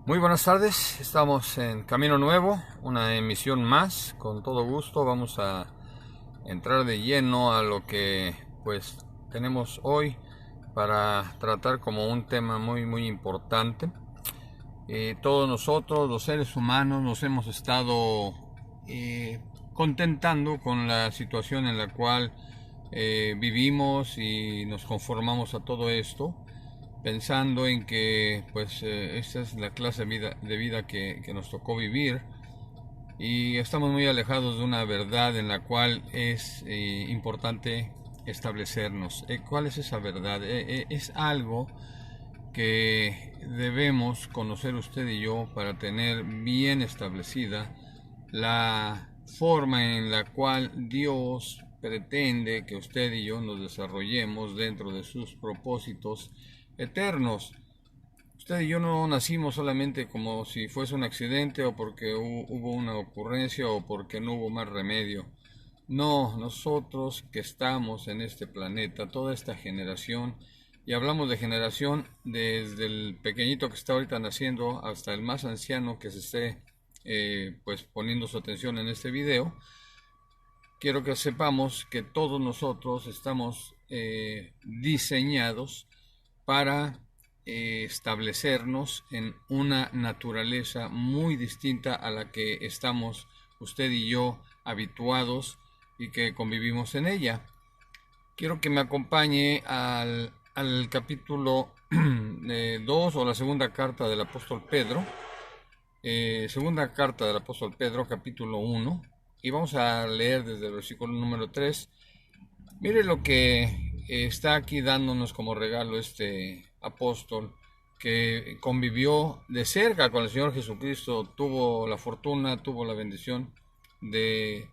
Muy buenas tardes, estamos en Camino Nuevo, una emisión más. Con todo gusto vamos a entrar de lleno a lo que tenemos hoy para tratar como un tema muy importante. Todos nosotros, los seres humanos, nos hemos estado contentando con la situación en la cual vivimos y nos conformamos a todo esto, pensando en que esta es la clase de vida que nos tocó vivir, y estamos muy alejados de una verdad en la cual es importante establecernos. ¿Cuál es esa verdad? Es algo que debemos conocer usted y yo para tener bien establecida la forma en la cual Dios pretende que usted y yo nos desarrollemos dentro de sus propósitos eternos. Usted y yo no nacimos solamente como si fuese un accidente, o porque hubo una ocurrencia, o porque no hubo más remedio. No, nosotros que estamos en este planeta, toda esta generación, y hablamos de generación desde el pequeñito que está ahorita naciendo hasta el más anciano que se esté poniendo su atención en este video, quiero que sepamos que todos nosotros estamos diseñados para establecernos en una naturaleza muy distinta a la que estamos usted y yo habituados y que convivimos en ella. Quiero que me acompañe al capítulo 2, o la segunda carta del apóstol Pedro, segunda carta del apóstol Pedro, capítulo 1, y vamos a leer desde el versículo número 3. Mire lo que está aquí dándonos como regalo este apóstol, que convivió de cerca con el Señor Jesucristo, tuvo la fortuna, tuvo la bendición de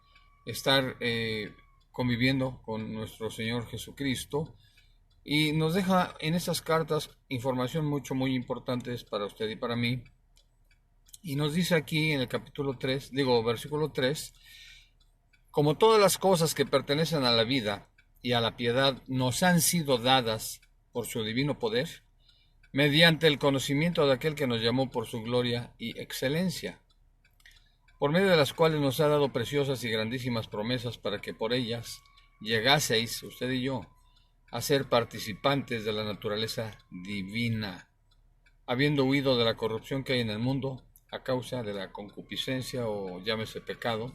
estar conviviendo con nuestro Señor Jesucristo, y nos deja en estas cartas información muy importante para usted y para mí. Y nos dice aquí en el versículo 3: como todas las cosas que pertenecen a la vida y a la piedad nos han sido dadas por su divino poder, mediante el conocimiento de aquel que nos llamó por su gloria y excelencia, por medio de las cuales nos ha dado preciosas y grandísimas promesas, para que por ellas llegaseis, usted y yo, a ser participantes de la naturaleza divina, habiendo huido de la corrupción que hay en el mundo a causa de la concupiscencia, o llámese pecado.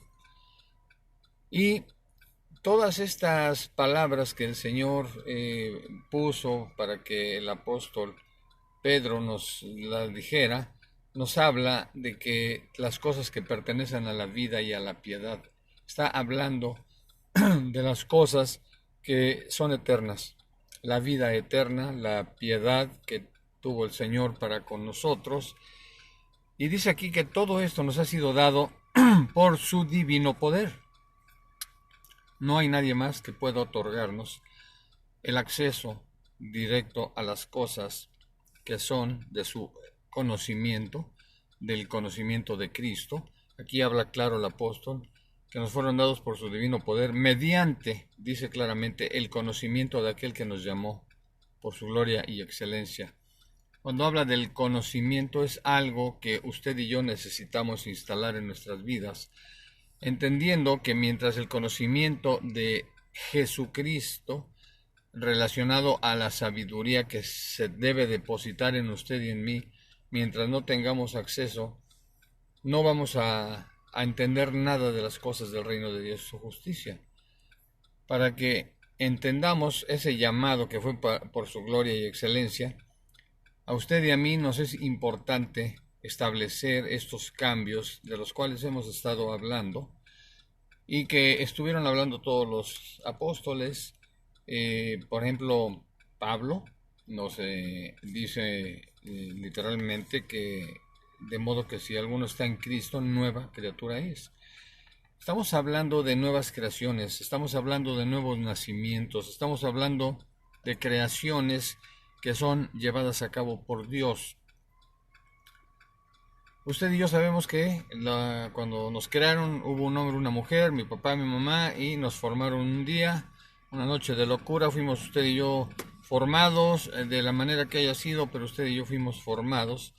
Y todas estas palabras que el Señor puso para que el apóstol Pedro nos las dijera, nos habla de que las cosas que pertenecen a la vida y a la piedad, está hablando de las cosas que son eternas, la vida eterna, la piedad que tuvo el Señor para con nosotros. Y dice aquí que todo esto nos ha sido dado por su divino poder. No hay nadie más que pueda otorgarnos el acceso directo a las cosas que son de su conocimiento, del conocimiento de Cristo. Aquí habla claro el apóstol que nos fueron dados por su divino poder, mediante, dice claramente, el conocimiento de aquel que nos llamó por su gloria y excelencia. Cuando habla del conocimiento, es algo que usted y yo necesitamos instalar en nuestras vidas, entendiendo que mientras el conocimiento de Jesucristo, relacionado a la sabiduría que se debe depositar en usted y en mí, mientras no tengamos acceso, no vamos a entender nada de las cosas del reino de Dios y su justicia. Para que entendamos ese llamado que fue por su gloria y excelencia, a usted y a mí nos es importante establecer estos cambios de los cuales hemos estado hablando, y que estuvieron hablando todos los apóstoles. Por ejemplo, Pablo nos dice literalmente que de modo que si alguno está en Cristo, nueva criatura es. Estamos hablando de nuevas creaciones, estamos hablando de nuevos nacimientos, estamos hablando de creaciones que son llevadas a cabo por Dios. Usted y yo sabemos que cuando nos crearon hubo un hombre, una mujer, mi papá, mi mamá, y nos formaron un día, una noche de locura. Fuimos usted y yo formados de la manera que haya sido, pero usted y yo fuimos formados.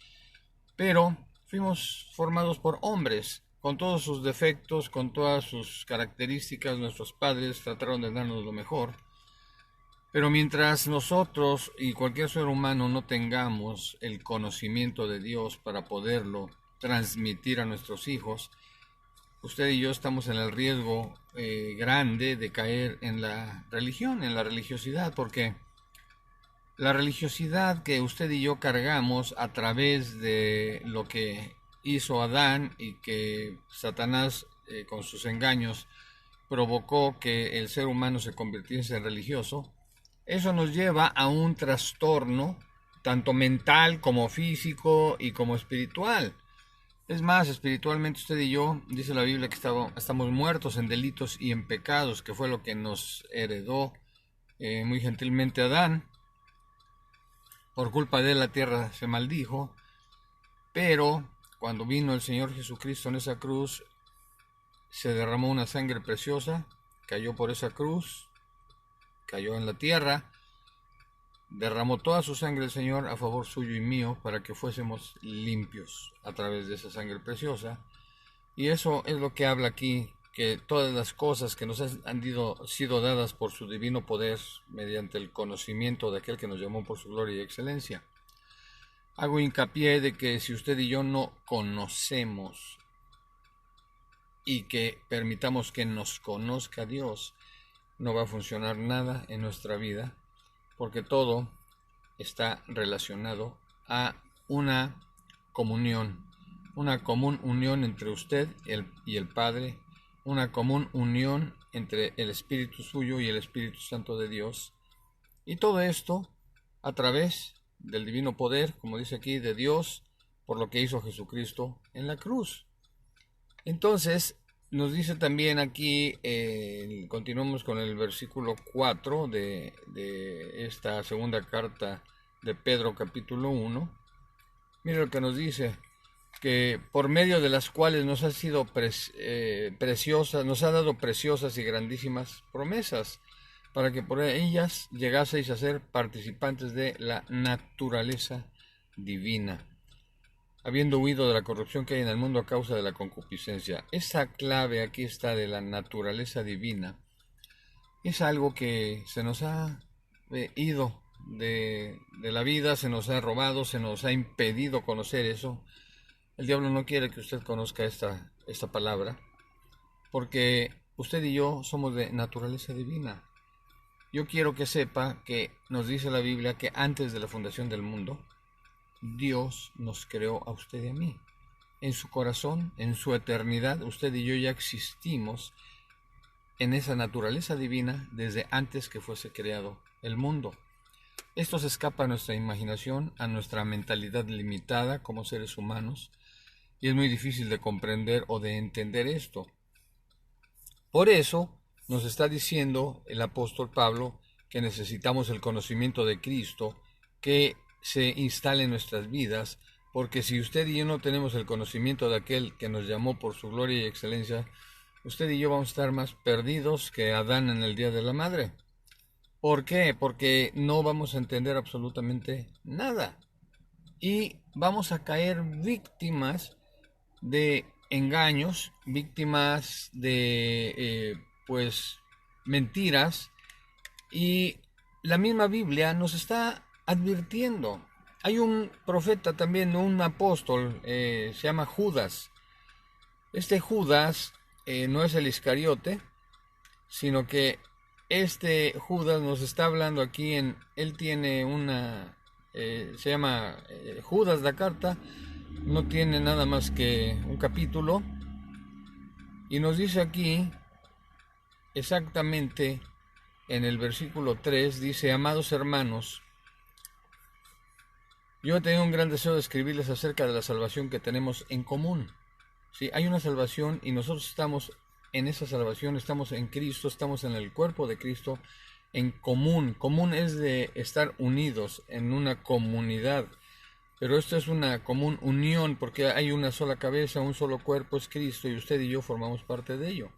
pero fuimos formados por hombres, con todos sus defectos, con todas sus características. Nuestros padres trataron de darnos lo mejor, pero mientras nosotros y cualquier ser humano no tengamos el conocimiento de Dios para poderlo transmitir a nuestros hijos, usted y yo estamos en el riesgo grande de caer en la religión, en la religiosidad, porque la religiosidad que usted y yo cargamos a través de lo que hizo Adán y que Satanás con sus engaños provocó que el ser humano se convirtiese en religioso, eso nos lleva a un trastorno tanto mental como físico y como espiritual. Es más, espiritualmente usted y yo, dice la Biblia, que estamos muertos en delitos y en pecados, que fue lo que nos heredó muy gentilmente Adán. Por culpa de él la tierra se maldijo, pero cuando vino el Señor Jesucristo en esa cruz, se derramó una sangre preciosa, cayó por esa cruz, cayó en la tierra, derramó toda su sangre el Señor a favor suyo y mío para que fuésemos limpios a través de esa sangre preciosa. Y eso es lo que habla aquí, que todas las cosas que nos han sido dadas por su divino poder mediante el conocimiento de aquel que nos llamó por su gloria y excelencia. Hago hincapié de que si usted y yo no conocemos y que permitamos que nos conozca Dios, no va a funcionar nada en nuestra vida, porque todo está relacionado a una comunión, una común unión entre usted y el Padre, una común unión entre el Espíritu suyo y el Espíritu Santo de Dios, y todo esto a través del divino poder, como dice aquí, de Dios, por lo que hizo Jesucristo en la cruz. Entonces, nos dice también aquí, continuamos con el versículo 4 de esta segunda carta de Pedro capítulo 1. Mira lo que nos dice, que por medio de las cuales nos ha sido preciosas, nos ha dado preciosas y grandísimas promesas, para que por ellas llegaseis a ser participantes de la naturaleza divina, habiendo huido de la corrupción que hay en el mundo a causa de la concupiscencia. Esa clave aquí está de la naturaleza divina. Es algo que se nos ha ido de la vida, se nos ha robado, se nos ha impedido conocer eso. El diablo no quiere que usted conozca esta palabra, porque usted y yo somos de naturaleza divina. Yo quiero que sepa que nos dice la Biblia que antes de la fundación del mundo, Dios nos creó a usted y a mí. En su corazón, en su eternidad, usted y yo ya existimos en esa naturaleza divina desde antes que fuese creado el mundo. Esto se escapa a nuestra imaginación, a nuestra mentalidad limitada como seres humanos, y es muy difícil de comprender o de entender esto. Por eso nos está diciendo el apóstol Pablo que necesitamos el conocimiento de Cristo, que se instale en nuestras vidas, porque si usted y yo no tenemos el conocimiento de aquel que nos llamó por su gloria y excelencia, usted y yo vamos a estar más perdidos que Adán en el día de la madre. ¿Por qué? Porque no vamos a entender absolutamente nada y vamos a caer víctimas de engaños, víctimas de mentiras, y la misma Biblia nos está advirtiendo. Hay un profeta también, un apóstol, se llama Judas. Este Judas no es el Iscariote, sino que este Judas nos está hablando aquí él tiene se llama Judas la carta, no tiene nada más que un capítulo, y nos dice aquí exactamente en el versículo 3, dice: amados hermanos, yo he tenido un gran deseo de escribirles acerca de la salvación que tenemos en común. Sí, hay una salvación y nosotros estamos en esa salvación, estamos en Cristo, estamos en el cuerpo de Cristo, en común. Común es de estar unidos en una comunidad, pero esto es una común unión porque hay una sola cabeza, un solo cuerpo, es Cristo, y usted y yo formamos parte de ello.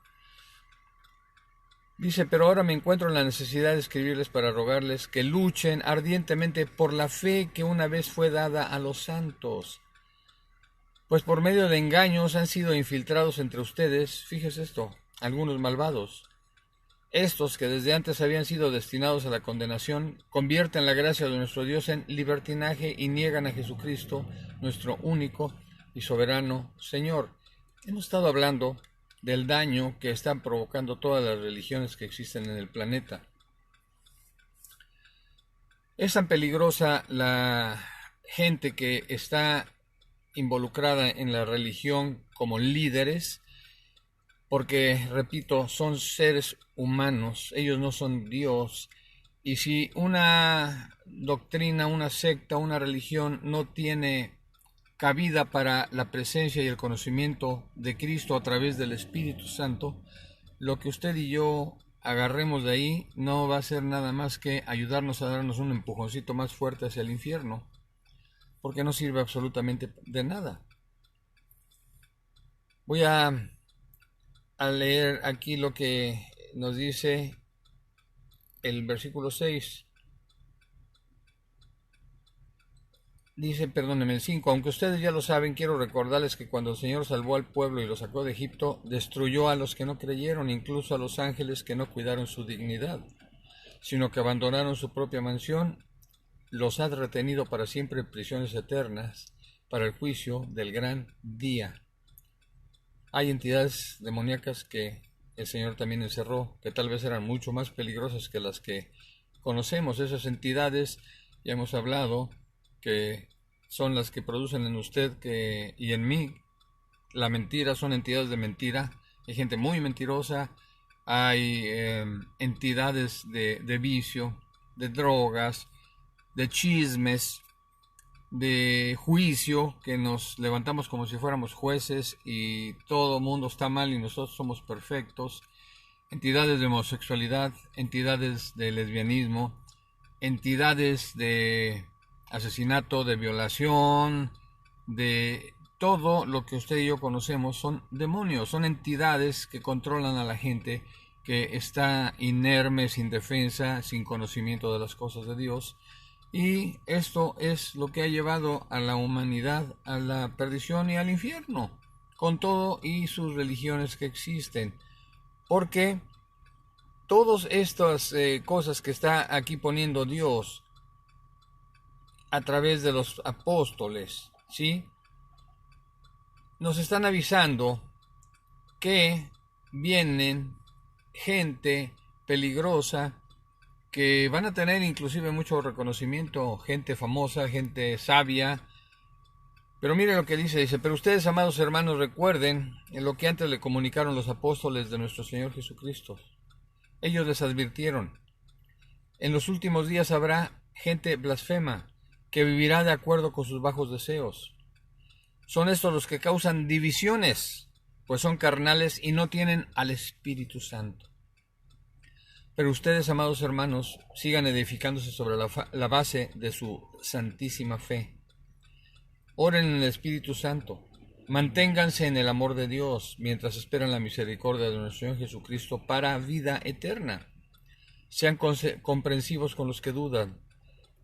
Dice: pero ahora me encuentro en la necesidad de escribirles para rogarles que luchen ardientemente por la fe que una vez fue dada a los santos. Pues por medio de engaños han sido infiltrados entre ustedes, fíjese esto, algunos malvados. Estos que desde antes habían sido destinados a la condenación, convierten la gracia de nuestro Dios en libertinaje y niegan a Jesucristo, nuestro único y soberano Señor. Hemos estado hablando del daño que están provocando todas las religiones que existen en el planeta. Es tan peligrosa la gente que está involucrada en la religión como líderes, porque, repito, son seres humanos, ellos no son Dios, y si una doctrina, una secta, una religión no tiene cabida para la presencia y el conocimiento de Cristo a través del Espíritu Santo, lo que usted y yo agarremos de ahí no va a ser nada más que ayudarnos a darnos un empujoncito más fuerte hacia el infierno, porque no sirve absolutamente de nada. Voy a leer aquí lo que nos dice el versículo 6. Dice, perdónenme, el 5, aunque ustedes ya lo saben, quiero recordarles que cuando el Señor salvó al pueblo y lo sacó de Egipto, destruyó a los que no creyeron, incluso a los ángeles que no cuidaron su dignidad, sino que abandonaron su propia mansión, los ha retenido para siempre en prisiones eternas, para el juicio del gran día. Hay entidades demoníacas que el Señor también encerró, que tal vez eran mucho más peligrosas que las que conocemos. Esas entidades, ya hemos hablado, que son las que producen en usted y en mí la mentira, son entidades de mentira. Hay gente muy mentirosa, hay entidades de vicio, de drogas, de chismes, de juicio, que nos levantamos como si fuéramos jueces y todo mundo está mal y nosotros somos perfectos, entidades de homosexualidad, entidades de lesbianismo, entidades de asesinato, de violación, de todo lo que usted y yo conocemos. Son demonios, son entidades que controlan a la gente que está inerme, sin defensa, sin conocimiento de las cosas de Dios. Y esto es lo que ha llevado a la humanidad a la perdición y al infierno, con todo y sus religiones que existen. Porque todas estas cosas que está aquí poniendo Dios a través de los apóstoles, ¿sí?, nos están avisando que vienen gente peligrosa, que van a tener inclusive mucho reconocimiento, gente famosa, gente sabia. Pero mire lo que dice, pero ustedes, amados hermanos, recuerden en lo que antes le comunicaron los apóstoles de nuestro Señor Jesucristo. Ellos les advirtieron, en los últimos días habrá gente blasfema, que vivirá de acuerdo con sus bajos deseos. Son estos los que causan divisiones, pues son carnales y no tienen al Espíritu Santo. Pero ustedes, amados hermanos, sigan edificándose sobre la base de su santísima fe. Oren en el Espíritu Santo. Manténganse en el amor de Dios mientras esperan la misericordia de nuestro Señor Jesucristo para vida eterna. Sean comprensivos con los que dudan.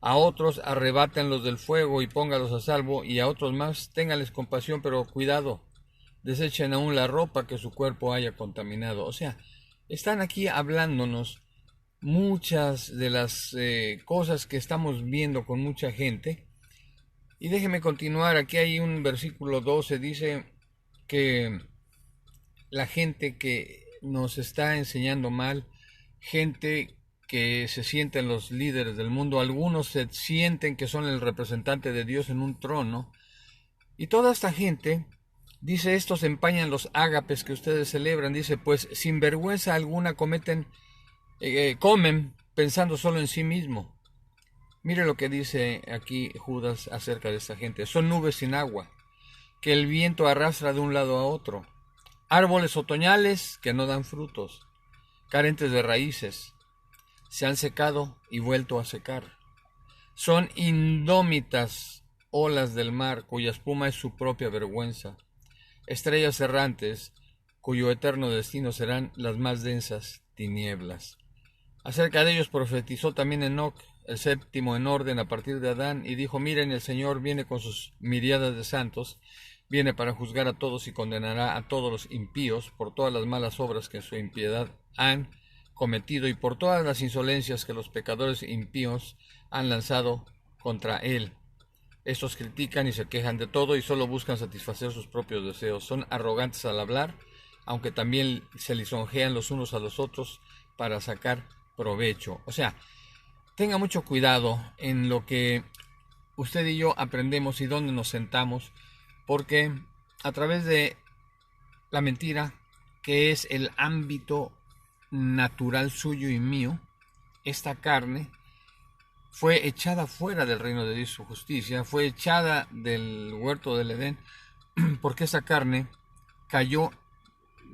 A otros arrebátenlos del fuego y póngalos a salvo, y a otros más ténganles compasión, pero cuidado, desechen aún la ropa que su cuerpo haya contaminado. O sea, están aquí hablándonos muchas de las cosas que estamos viendo con mucha gente. Y déjeme continuar, aquí hay un versículo 12, dice que la gente que nos está enseñando mal, gente que se sienten los líderes del mundo, algunos se sienten que son el representante de Dios en un trono, y toda esta gente, dice, estos empañan los ágapes que ustedes celebran, dice, pues sin vergüenza alguna comen pensando solo en sí mismo. Mire lo que dice aquí Judas acerca de esta gente. Son nubes sin agua, que el viento arrastra de un lado a otro. Árboles otoñales que no dan frutos, carentes de raíces. Se han secado y vuelto a secar. Son indómitas olas del mar, cuya espuma es su propia vergüenza. Estrellas errantes, cuyo eterno destino serán las más densas tinieblas. Acerca de ellos profetizó también Enoc, el séptimo en orden a partir de Adán, y dijo, miren, el Señor viene con sus miriadas de santos, viene para juzgar a todos y condenará a todos los impíos por todas las malas obras que en su impiedad han cometido y por todas las insolencias que los pecadores impíos han lanzado contra él. Estos critican y se quejan de todo y solo buscan satisfacer sus propios deseos. Son arrogantes al hablar, aunque también se lisonjean los unos a los otros para sacar provecho. O sea, tenga mucho cuidado en lo que usted y yo aprendemos y dónde nos sentamos, porque a través de la mentira, que es el ámbito natural suyo y mío, esta carne fue echada fuera del reino de Dios y su justicia, fue echada del huerto del Edén, porque esa carne cayó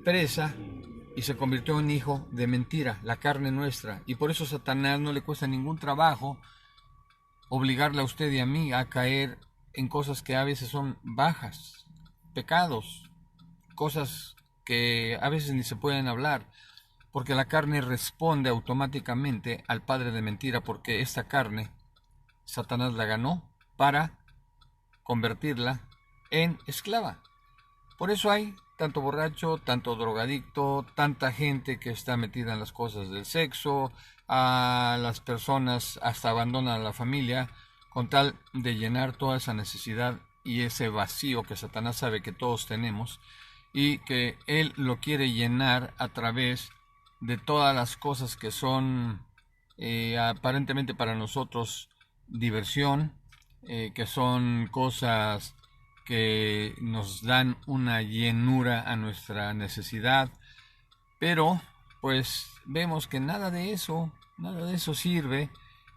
presa y se convirtió en hijo de mentira, la carne nuestra, y por eso a Satanás no le cuesta ningún trabajo obligarle a usted y a mí a caer en cosas que a veces son bajas, pecados, cosas que a veces ni se pueden hablar, porque la carne responde automáticamente al padre de mentira, porque esta carne Satanás la ganó para convertirla en esclava. Por eso hay tanto borracho, tanto drogadicto, tanta gente que está metida en las cosas del sexo, a las personas hasta abandonan a la familia con tal de llenar toda esa necesidad y ese vacío que Satanás sabe que todos tenemos y que él lo quiere llenar a través de todas las cosas que son aparentemente para nosotros diversión, que son cosas que nos dan una llenura a nuestra necesidad, pero pues vemos que nada de eso sirve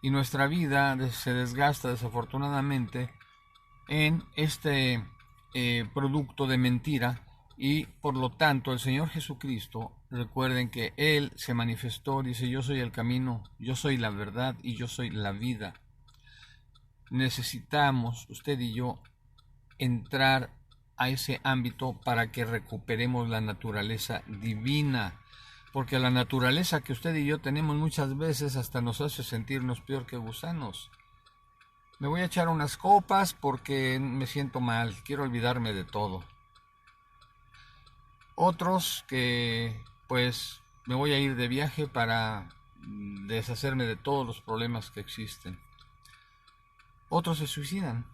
y nuestra vida se desgasta desafortunadamente en este producto de mentira y por lo tanto el Señor Jesucristo, recuerden que Él se manifestó, dice: yo soy el camino, yo soy la verdad y yo soy la vida. Necesitamos, usted y yo, entrar a ese ámbito para que recuperemos la naturaleza divina, porque la naturaleza que usted y yo tenemos muchas veces hasta nos hace sentirnos peor que gusanos. Me voy a echar unas copas porque me siento mal, quiero olvidarme de todo. Otros que pues me voy a ir de viaje para deshacerme de todos los problemas que existen. Otros se suicidan.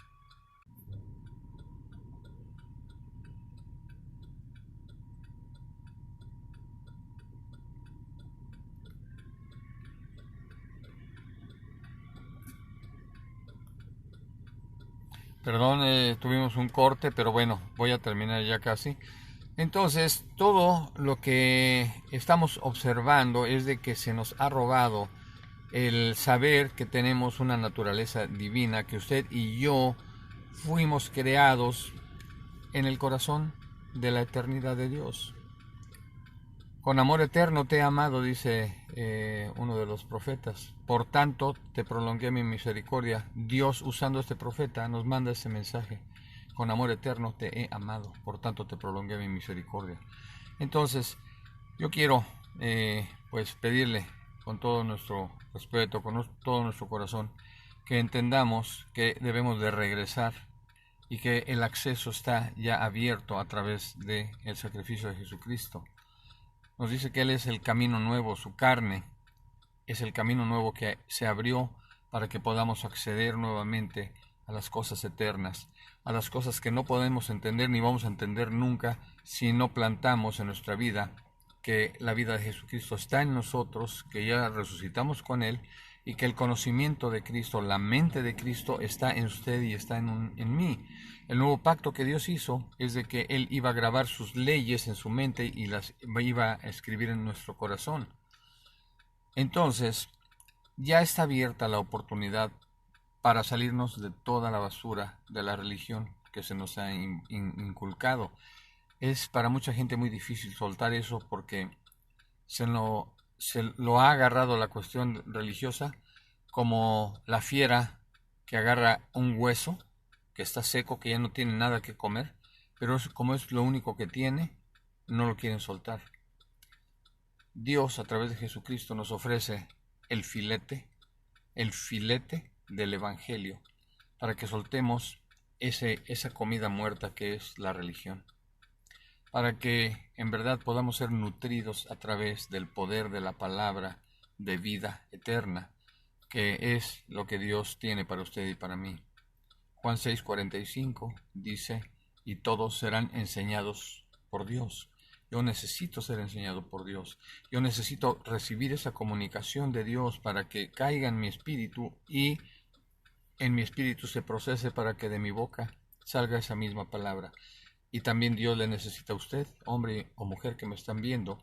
Perdón, tuvimos un corte, pero bueno, voy a terminar ya casi. Entonces, todo lo que estamos observando es de que se nos ha robado el saber que tenemos una naturaleza divina, que usted y yo fuimos creados en el corazón de la eternidad de Dios. Con amor eterno te he amado, dice uno de los profetas. Por tanto, te prolongué mi misericordia. Dios, usando este profeta, nos manda ese mensaje. Con amor eterno te he amado, por tanto te prolongué mi misericordia. Entonces, yo quiero pues pedirle con todo nuestro respeto, con todo nuestro corazón, que entendamos que debemos de regresar y que el acceso está ya abierto a través del sacrificio de Jesucristo. Nos dice que Él es el camino nuevo, su carne es el camino nuevo que se abrió para que podamos acceder nuevamente a las cosas eternas, a las cosas que no podemos entender ni vamos a entender nunca si no plantamos en nuestra vida que la vida de Jesucristo está en nosotros, que ya resucitamos con Él y que el conocimiento de Cristo, la mente de Cristo está en usted y está en mí. El nuevo pacto que Dios hizo es de que Él iba a grabar sus leyes en su mente y las iba a escribir en nuestro corazón. Entonces, ya está abierta la oportunidad para salirnos de toda la basura de la religión que se nos ha inculcado. Es para mucha gente muy difícil soltar eso porque se lo ha agarrado la cuestión religiosa como la fiera que agarra un hueso que está seco, que ya no tiene nada que comer, pero como es lo único que tiene, no lo quieren soltar. Dios a través de Jesucristo nos ofrece el filete del Evangelio, para que soltemos esa comida muerta que es la religión, para que en verdad podamos ser nutridos a través del poder de la palabra de vida eterna, que es lo que Dios tiene para usted y para mí. Juan 6:45 dice, y todos serán enseñados por Dios. Yo necesito ser enseñado por Dios. Yo necesito recibir esa comunicación de Dios para que caiga en mi espíritu y en mi espíritu se procese para que de mi boca salga esa misma palabra. Y también Dios le necesita a usted, hombre o mujer que me están viendo,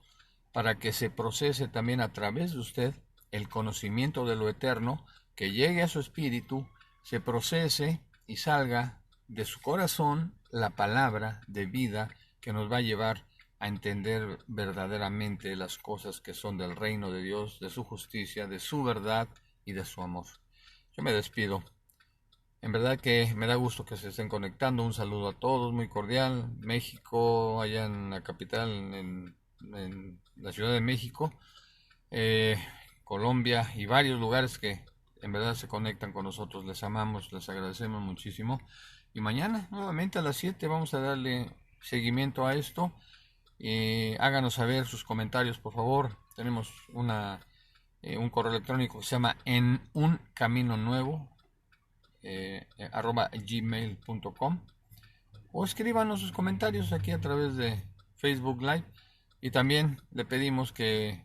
para que se procese también a través de usted el conocimiento de lo eterno, que llegue a su espíritu, se procese y salga de su corazón la palabra de vida que nos va a llevar a entender verdaderamente las cosas que son del reino de Dios, de su justicia, de su verdad y de su amor. Yo me despido. En verdad que me da gusto que se estén conectando. Un saludo a todos, muy cordial. México, allá en la capital, en la Ciudad de México, Colombia y varios lugares que en verdad se conectan con nosotros. Les amamos, les agradecemos muchísimo. Y mañana, nuevamente a las 7, vamos a darle seguimiento a esto. Háganos saber sus comentarios, por favor. Tenemos un correo electrónico que se llama en un camino nuevo @gmail.com, o escríbanos sus comentarios aquí a través de Facebook Live, y también le pedimos que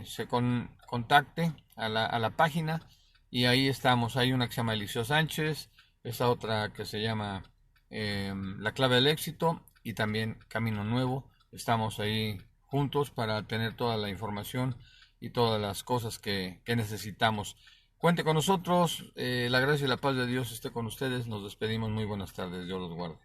se contacte a la página, y ahí estamos. Hay una que se llama Eliseo Sánchez, esta otra que se llama La Clave del Éxito, y también Camino Nuevo. Estamos ahí juntos para tener toda la información y todas las cosas que necesitamos. Cuente con nosotros, la gracia y la paz de Dios esté con ustedes. Nos despedimos, muy buenas tardes, Dios los guarde.